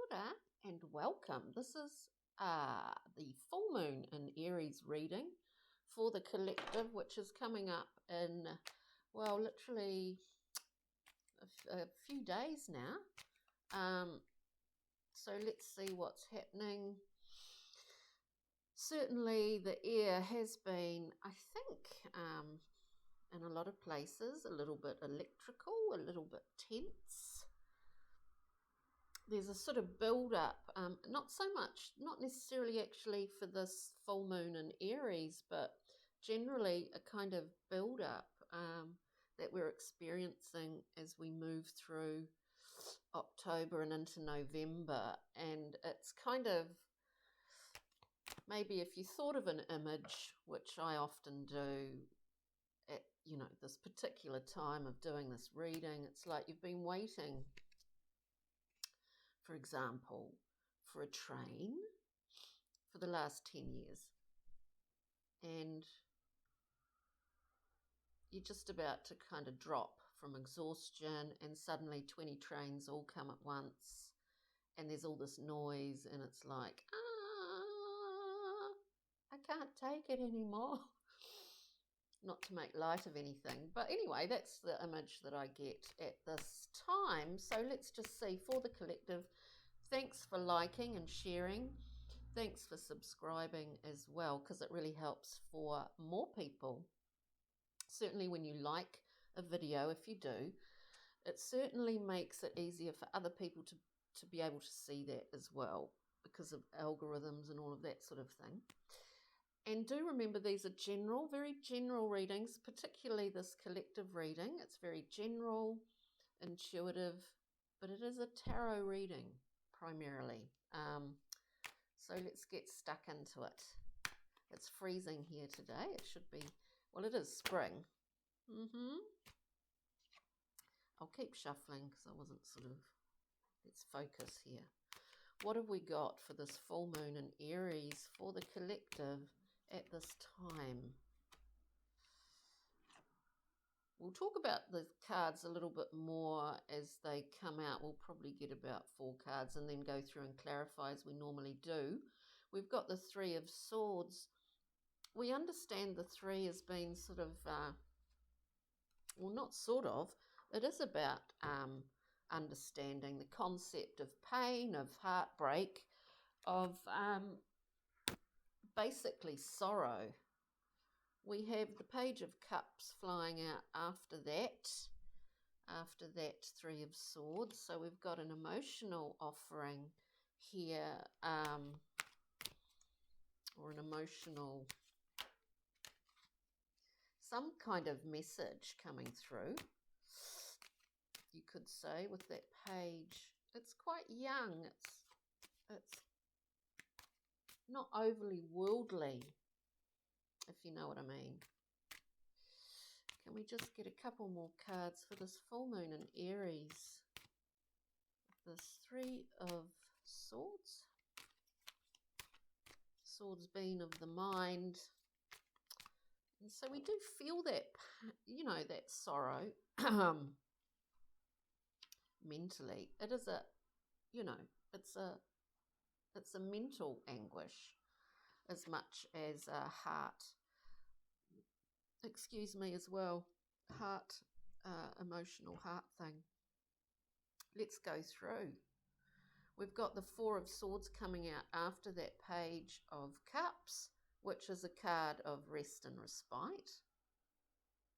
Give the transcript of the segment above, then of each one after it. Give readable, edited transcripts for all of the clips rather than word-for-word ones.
Kia ora and welcome. This is the full moon in Aries reading for the collective, which is coming up in, well, literally a few days now. So let's see what's happening. Certainly the air has been, I think, in a lot of places, a little bit electrical, a little bit tense. There's a sort of build-up, not necessarily actually for this full moon in Aries, but generally a kind of build-up that we're experiencing as we move through October and into November. And it's kind of, maybe if you thought of an image, which I often do at, this particular time of doing this reading, it's like you've been waiting, for example, for a train for the last 10 years. And you're just about to kind of drop from exhaustion, and suddenly 20 trains all come at once, and there's all this noise, and it's like, I can't take it anymore. Not to make light of anything, but anyway, that's the image that I get at this time. So let's just see for the collective. Thanks for liking and sharing. Thanks for subscribing as well, because it really helps for more people. Certainly when you like a video, if you do, it certainly makes it easier for other people to be able to see that as well, because of algorithms and all of that sort of thing. And do remember, these are general, very general readings, particularly this collective reading. It's very general, intuitive, but it is a tarot reading primarily. So let's get stuck into it. It's freezing here today. It should be, well, it is spring. I'll keep shuffling because I wasn't let's focus here. What have we got for this full moon in Aries for the collective at this time? We'll talk about the cards a little bit more as they come out. We'll probably get about 4 cards and then go through and clarify as we normally do. We've got the Three of Swords. We understand the 3 as being sort of, well, not sort of, it is about understanding the concept of pain, of heartbreak, of basically sorrow. We have the Page of Cups flying out after that Three of Swords. So we've got an emotional offering here, or an emotional, some kind of message coming through, you could say, with that page. It's quite young. It's not overly worldly, if you know what I mean. Can we just get a couple more cards for this full moon in Aries? This Three of Swords. Swords being of the mind. And so we do feel that, that sorrow mentally. It is it's a mental anguish as much as a heart, as well, heart, emotional heart thing. Let's go through. We've got the Four of Swords coming out after that Page of Cups, which is a card of rest and respite,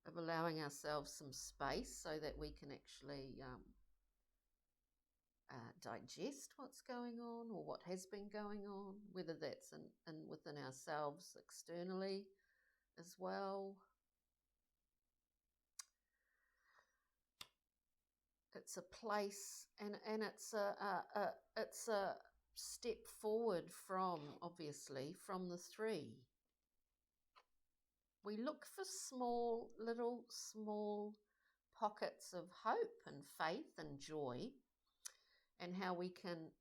of allowing ourselves some space so that we can actually digest what's going on, or what has been going on, whether that's within ourselves externally as well. It's a place, and it's a step forward from, obviously, from the 3. We look for small pockets of hope and faith and joy, and how we can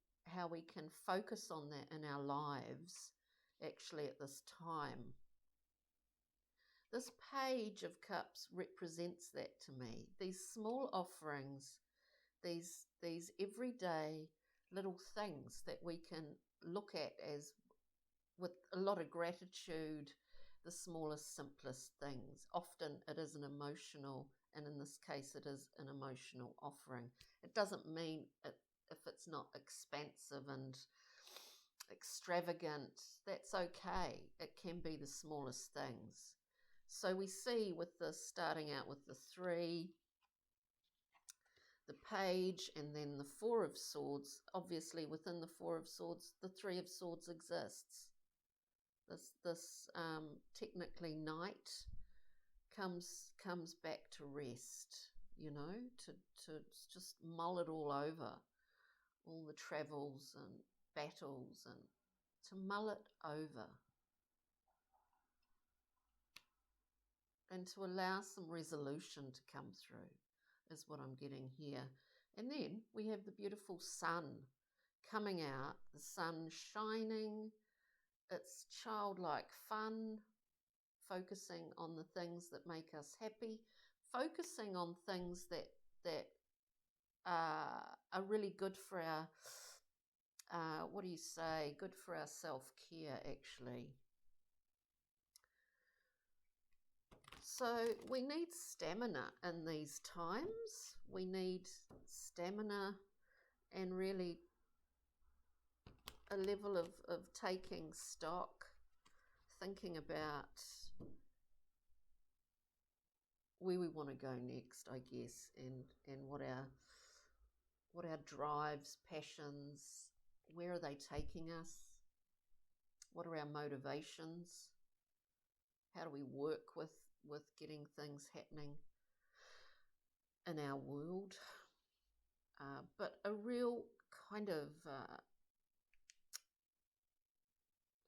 focus on that in our lives actually at this time. This Page of Cups represents that to me. These small offerings, these everyday little things that we can look at as with a lot of gratitude, the smallest, simplest things. Often it is an emotional, and in this case it is an emotional offering. It doesn't mean if it's not expansive and extravagant, that's okay. It can be the smallest things. So we see with this, starting out with the 3, the page, and then the 4 of Swords. Obviously within the 4 of Swords, the 3 of Swords exists. This technically night comes back to rest, you know, to just mull it all over, all the travels and battles, and to mull it over and to allow some resolution to come through is what I'm getting here. And then we have the beautiful sun coming out, the sun shining. It's childlike fun, focusing on the things that make us happy, focusing on things that are really good for our, what do you say, good for our self-care, actually. So we need stamina in these times. We need stamina and really a level of taking stock, thinking about where we want to go next, I guess, and what our drives, passions, where are they taking us? What are our motivations? How do we work with getting things happening in our world? But a real kind of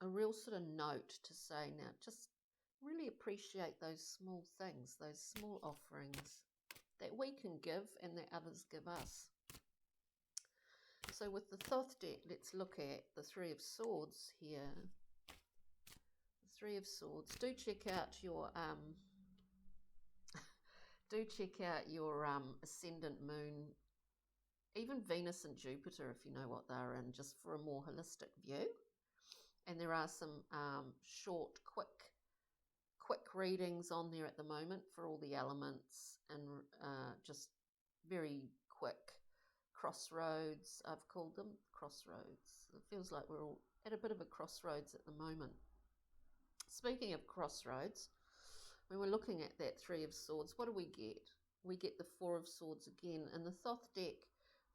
a real sort of note to say, now just really appreciate those small things, those small offerings that we can give and that others give us. So with the Thoth deck, let's look at the 3 of Swords here. The 3 of Swords. Do check out your ascendant moon, even Venus and Jupiter, if you know what they're in, just for a more holistic view. And there are some short, quick readings on there at the moment for all the elements, and just very quick crossroads, I've called them, crossroads. It feels like we're all at a bit of a crossroads at the moment. Speaking of crossroads, when we're looking at that 3 of Swords, what do we get? We get the 4 of Swords again. In the Thoth deck,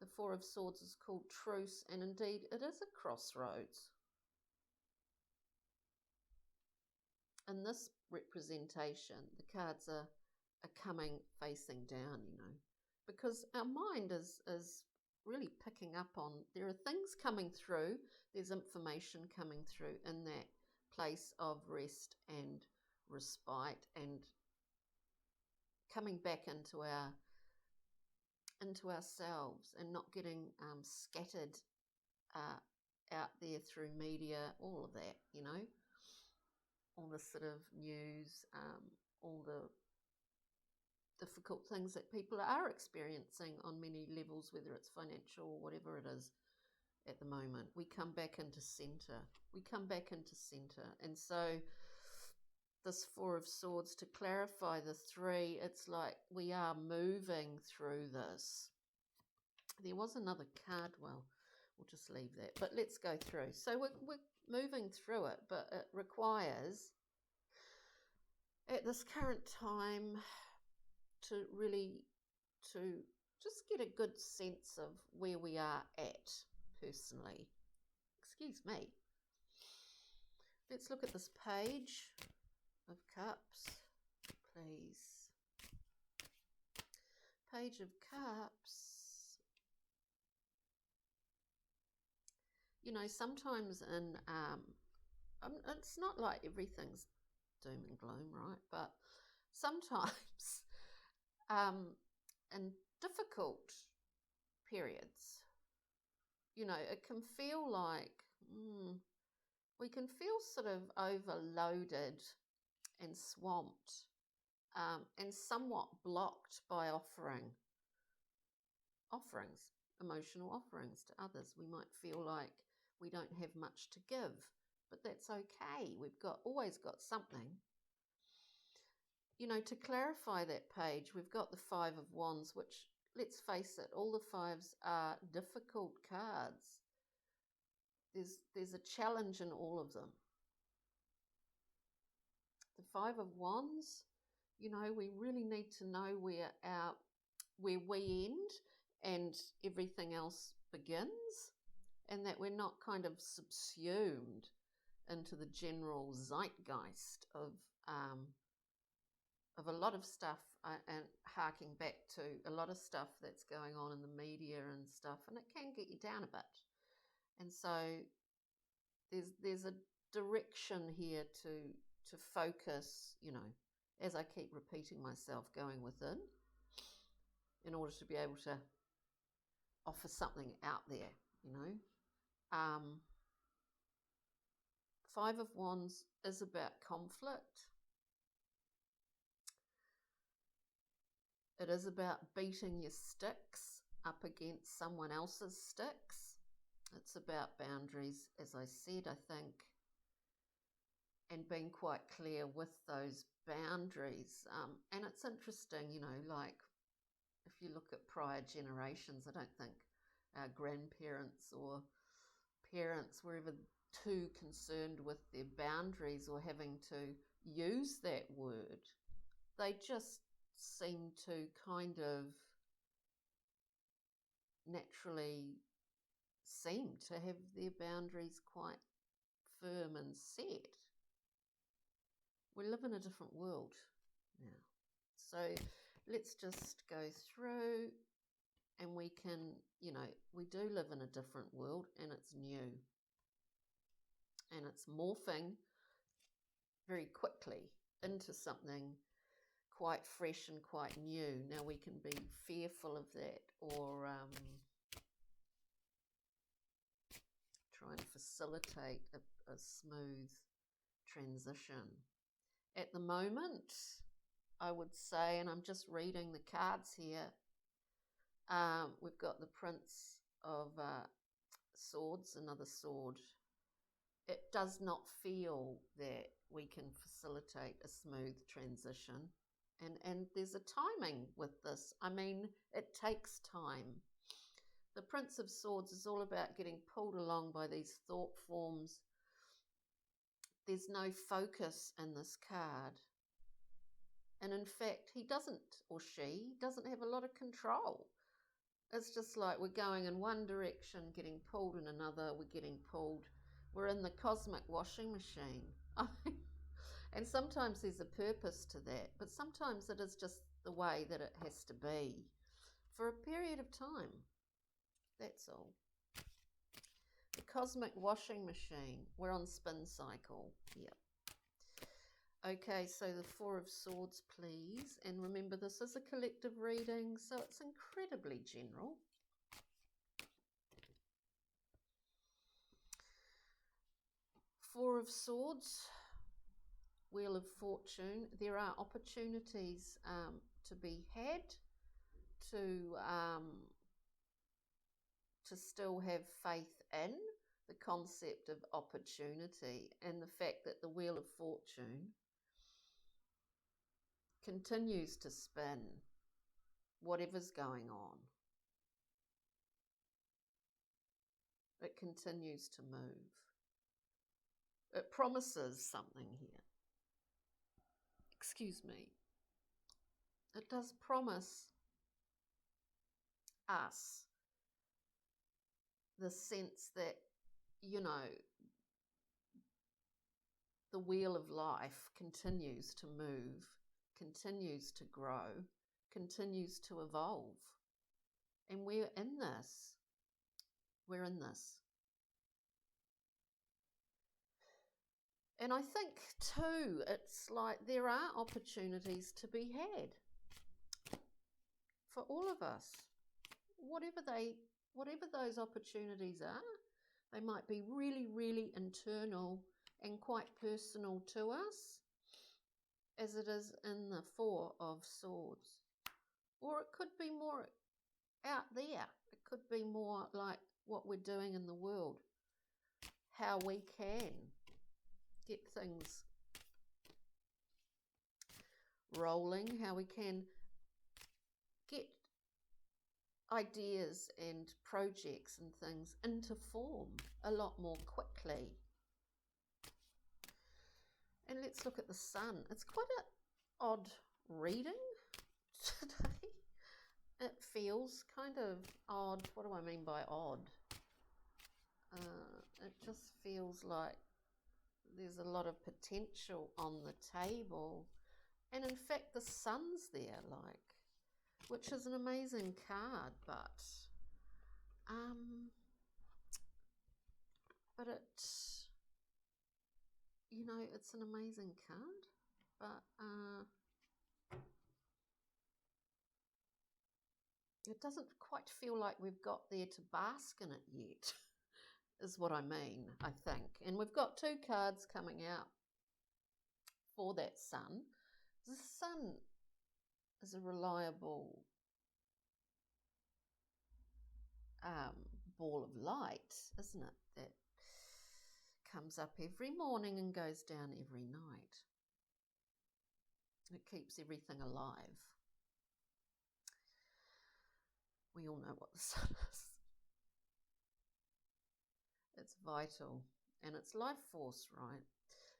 the 4 of Swords is called Truce, and indeed it is a crossroads. In this representation, the cards are coming facing down, you know, because our mind is really picking up on, there are things coming through, there's information coming through in that place of rest and respite, and coming back into ourselves and not getting scattered out there through media, all of that, you know, all the sort of news, all the difficult things that people are experiencing on many levels, whether it's financial or whatever it is at the moment. We come back into center. We come back into center. And so this 4 of Swords, to clarify the 3, it's like we are moving through this. There was another card, well, we'll just leave that, but let's go through. So we're moving through it, but it requires at this current time to really, to just get a good sense of where we are at personally. Excuse me. Let's look at this Page of Cups, please. Page of Cups. You know, sometimes in, it's not like everything's doom and gloom, right? But sometimes in difficult periods, you know, it can feel like we can feel sort of overloaded and swamped and somewhat blocked by offerings. emotional offerings to others. We might feel like we don't have much to give, but that's okay. We've always got something. You know, to clarify that page, we've got the Five of Wands, which, let's face it, all the fives are difficult cards. There's a challenge in all of them. The Five of Wands, you know, we really need to know where we end and everything else begins, and that we're not kind of subsumed into the general zeitgeist of a lot of stuff, and harking back to a lot of stuff that's going on in the media and stuff, and it can get you down a bit. And so there's a direction here to focus, you know, as I keep repeating myself, going within in order to be able to offer something out there, you know. Five of Wands is about conflict. It is about beating your sticks up against someone else's sticks. It's about boundaries, as I said, I think, and being quite clear with those boundaries. And it's interesting, you know, like if you look at prior generations, I don't think our grandparents or parents were ever too concerned with their boundaries or having to use that word. They just seem to kind of naturally seem to have their boundaries quite firm and set. We live in a different world now. So let's just go through, and we can, you know, we do live in a different world, and it's new. And it's morphing very quickly into something quite fresh and quite new. Now we can be fearful of that, or try and facilitate a smooth transition. At the moment, I would say, and I'm just reading the cards here, we've got the Prince of Swords, another sword. It does not feel that we can facilitate a smooth transition. And there's a timing with this. I mean, it takes time. The Prince of Swords is all about getting pulled along by these thought forms. There's no focus in this card. And in fact, he doesn't, or she doesn't have a lot of control. It's just like we're going in one direction, getting pulled in another, we're getting pulled. We're in the cosmic washing machine. And sometimes there's a purpose to that, but sometimes it is just the way that it has to be for a period of time. That's all. The cosmic washing machine. We're on spin cycle. Yep. Okay, so the Four of Swords, please. And remember, this is a collective reading, so it's incredibly general. Four of Swords, Wheel of Fortune. There are opportunities to be had, to still have faith in the concept of opportunity, and the fact that the Wheel of Fortune continues to spin whatever's going on. It continues to move. It promises something here. Excuse me. It does promise us the sense that, you know, the wheel of life continues to move, continues to grow, continues to evolve. And we're in this. We're in this. And I think too, it's like there are opportunities to be had for all of us. Whatever those opportunities are, they might be really, really internal and quite personal to us, as it is in the Four of Swords. Or it could be more out there. It could be more like what we're doing in the world, how we can get things rolling, how we can get ideas and projects and things into form a lot more quickly. And let's look at the sun. It's quite an odd reading today. It feels kind of odd. What do I mean by odd? It just feels like there's a lot of potential on the table. And in fact, the sun's there, like, which is an amazing card, but it, you know, it's an amazing card, but it doesn't quite feel like we've got there to bask in it yet, is what I mean, I think. And we've got two cards coming out for that sun. The sun is a reliable ball of light, isn't it? That comes up every morning and goes down every night. It keeps everything alive. We all know what the sun is. It's vital and it's life force, right?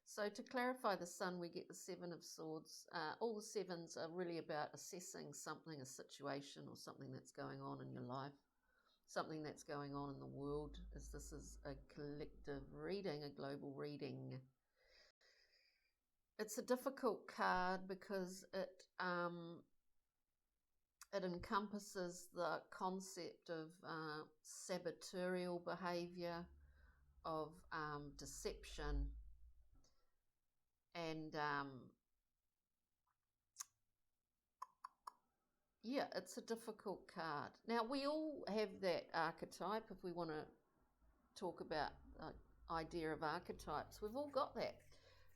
So to clarify the sun, we get the Seven of Swords. All the sevens are really about assessing something, a situation or something that's going on in your life, something that's going on in the world, as this is a collective reading, a global reading. It's a difficult card because it encompasses the concept of saboteur behaviour, of deception, and yeah, it's a difficult card. Now, we all have that archetype. If we want to talk about the idea of archetypes, we've all got that,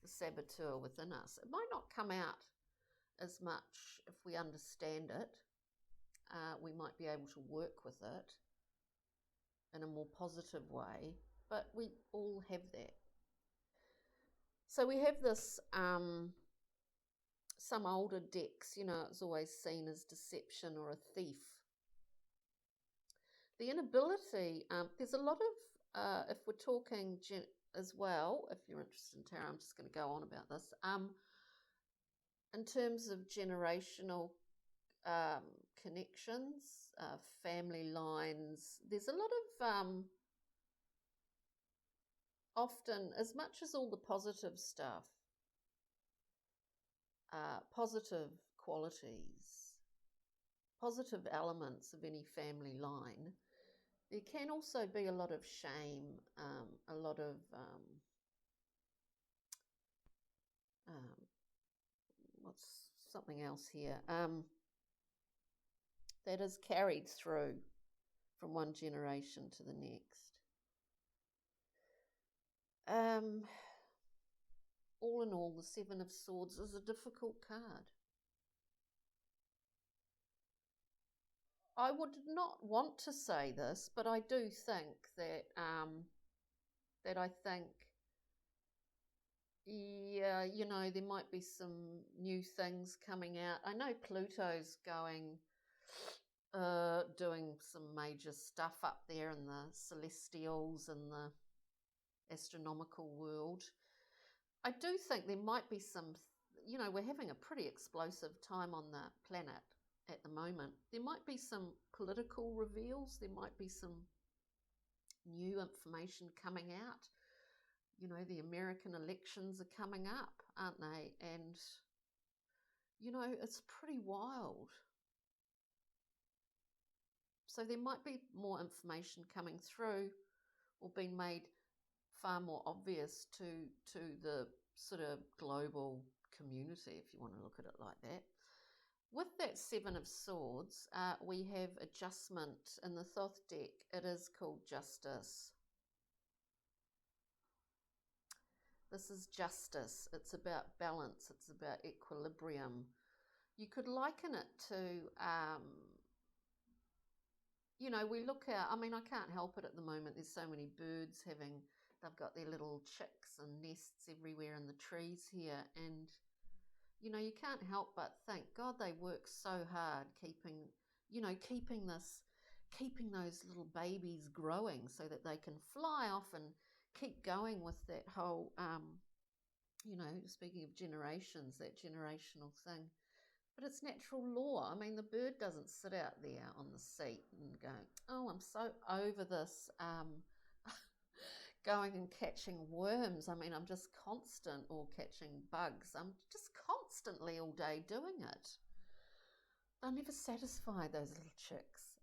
the saboteur within us. It might not come out as much if we understand it. We might be able to work with it in a more positive way, but we all have that. So we have this, some older decks, you know, it's always seen as deception or a thief. The inability, there's a lot of, if we're talking as well, if you're interested in tarot, I'm just going to go on about this. In terms of generational connections, family lines, there's a lot of, often, as much as all the positive stuff, positive qualities, positive elements of any family line, there can also be a lot of shame, a lot of what's something else here, that is carried through from one generation to the next. All in all, the Seven of Swords is a difficult card. I would not want to say this, but I do think that yeah, you know, there might be some new things coming out. I know Pluto's going, doing some major stuff up there in the celestials and the astronomical world. I do think there might be some, you know, we're having a pretty explosive time on the planet at the moment. There might be some political reveals. There might be some new information coming out. You know, the American elections are coming up, aren't they? And, you know, it's pretty wild. So there might be more information coming through or being made far more obvious to the sort of global community, if you want to look at it like that. With that Seven of Swords, we have adjustment in the Thoth deck. It is called Justice. This is justice. It's about balance. It's about equilibrium. You could liken it to, you know, we look out, I mean, I can't help it at the moment. There's so many birds they've got their little chicks and nests everywhere in the trees here. And, you know, you can't help but think, God, they work so hard keeping those little babies growing so that they can fly off and keep going with that whole, speaking of generations, that generational thing. But it's natural law. I mean, the bird doesn't sit out there on the seat and go, oh, I'm so over this going and catching worms. I mean, I'm just constant, or catching bugs. I'm just constantly all day doing it. They'll never satisfy those little chicks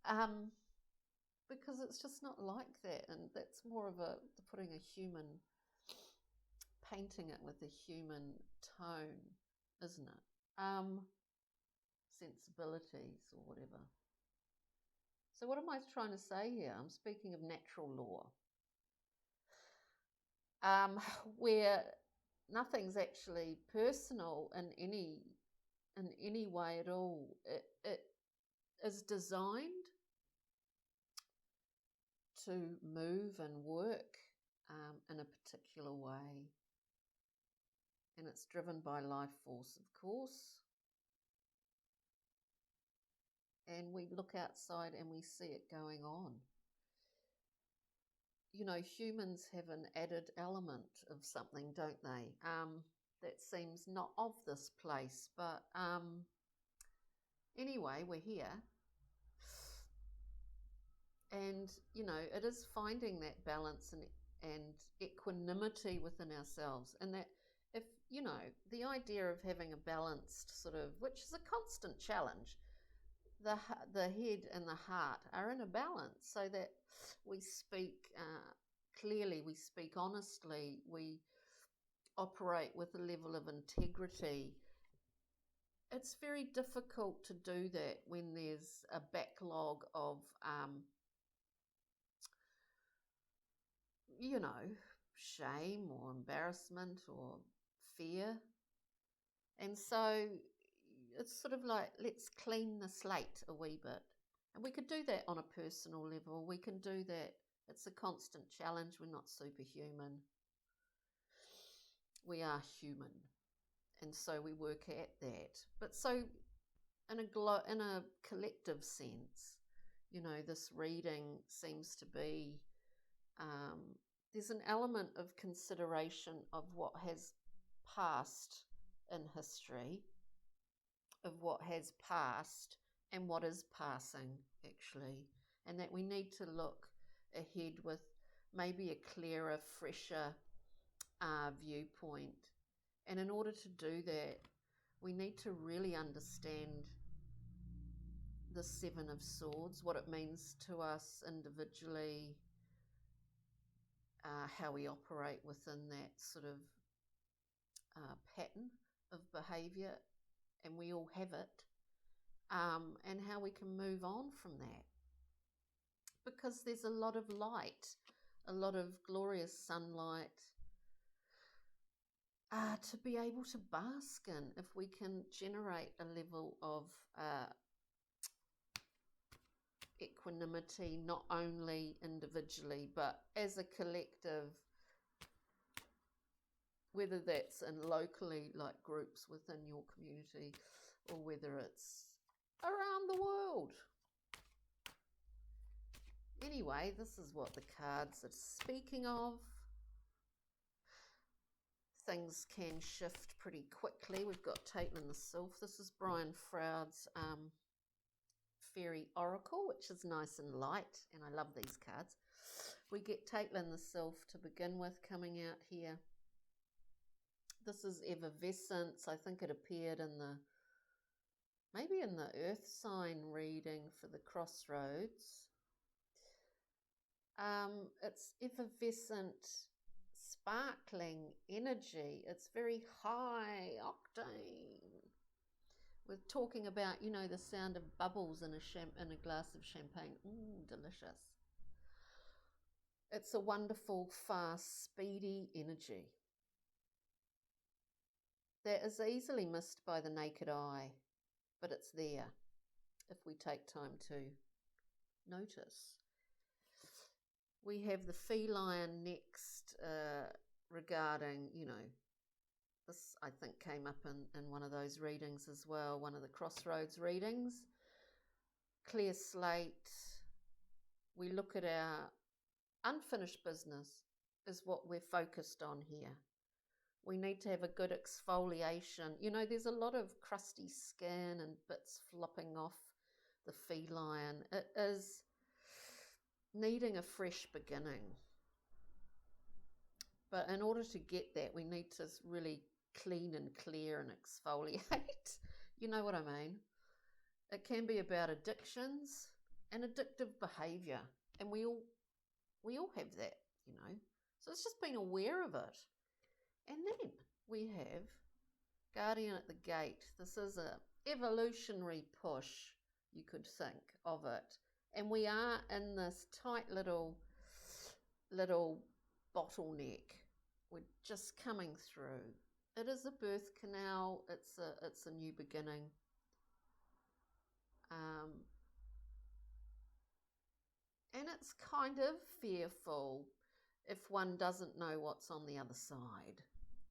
because it's just not like that. And that's more of painting it with a human tone, isn't it? Sensibilities or whatever. So what am I trying to say here? I'm speaking of natural law, where nothing's actually personal in any way at all. It is designed to move and work in a particular way, and it's driven by life force, of course. And we look outside and we see it going on. You know, humans have an added element of something, don't they? That seems not of this place, but anyway, we're here. And, you know, it is finding that balance and equanimity within ourselves. And that if, you know, the idea of having a balanced sort of, which is a constant challenge, the head and the heart are in a balance, so that we speak clearly, we speak honestly, we operate with a level of integrity. It's very difficult to do that when there's a backlog of, shame or embarrassment or fear. And so it's sort of like, let's clean the slate a wee bit. And we could do that on a personal level. We can do that. It's a constant challenge. We're not superhuman. We are human. And so we work at that. But so in a collective sense, you know, this reading seems to be, there's an element of consideration of what has passed in history, of what has passed and what is passing, actually, and that we need to look ahead with maybe a clearer, fresher viewpoint. And in order to do that, we need to really understand the Seven of Swords, what it means to us individually, how we operate within that sort of pattern of behaviour, and we all have it, and how we can move on from that. Because there's a lot of light, a lot of glorious sunlight to be able to bask in, if we can generate a level of equanimity, not only individually but as a collective, whether that's in locally, like groups within your community, or whether it's around the world. Anyway, this is what the cards are speaking of. Things can shift pretty quickly. We've got Caitlin the Sylph. This is Brian Froud's Fairy Oracle, which is nice and light, and I love these cards. We get Caitlin the Sylph to begin with coming out here. This is Effervescence. I think it appeared maybe in the Earth sign reading for the Crossroads. It's effervescent, sparkling energy. It's very high octane. We're talking about, you know, the sound of bubbles in a glass of champagne. Delicious. It's a wonderful, fast, speedy energy that is easily missed by the naked eye, but it's there if we take time to notice. We have the feline next, regarding, you know, this I think came up in one of those readings as well, one of the crossroads readings. Clear slate. We look at our unfinished business is what we're focused on here. We need to have a good exfoliation. You know, there's a lot of crusty skin and bits flopping off the feline. It is needing a fresh beginning. But in order to get that, we need to really clean and clear and exfoliate. You know what I mean? It can be about addictions and addictive behavior. And we all have that, you know. So it's just being aware of it. And then we have Guardian at the Gate. This is a evolutionary push, you could think of it. And we are in this tight little bottleneck. We're just coming through. It is a birth canal. It's a new beginning. And it's kind of fearful if one doesn't know what's on the other side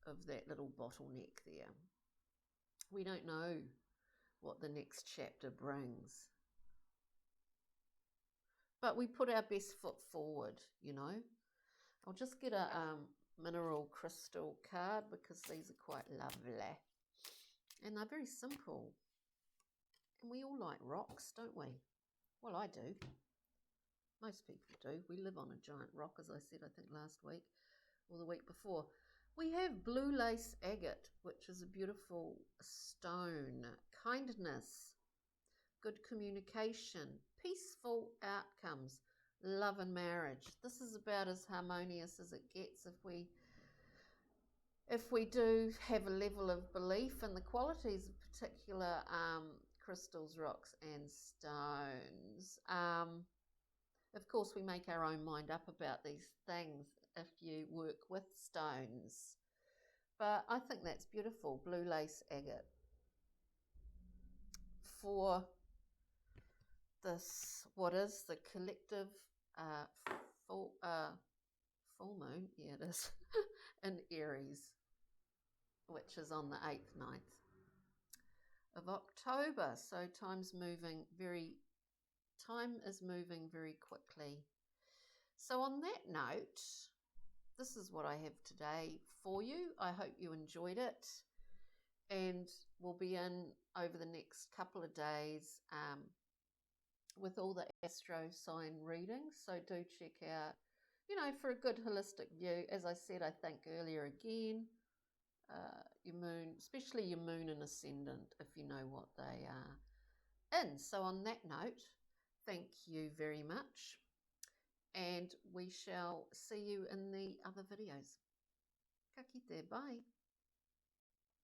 of that little bottleneck there. We don't know what the next chapter brings. But we put our best foot forward, you know. I'll just get a mineral crystal card because these are quite lovely. And they're very simple. And we all like rocks, don't we? Well, I do. Most people do. We live on a giant rock, as I said, I think last week or the week before. We have blue lace agate, which is a beautiful stone. Kindness, good communication, peaceful outcomes, love and marriage. This is about as harmonious as it gets if we do have a level of belief in the qualities of particular crystals, rocks and stones. Of course, we make our own mind up about these things if you work with stones. But I think that's beautiful, blue lace agate. For this, what is the collective full moon? Yeah, it is, in Aries, which is on the 8th, 9th of October. So time is moving very quickly. So on that note, this is what I have today for you. I hope you enjoyed it, and we'll be in over the next couple of days with all the astro sign readings. So do check out, you know, for a good holistic view. As I said, I think earlier again, your moon, especially your moon and ascendant, if you know what they are in. So on that note, thank you very much, and we shall see you in the other videos. Ka kite, bye.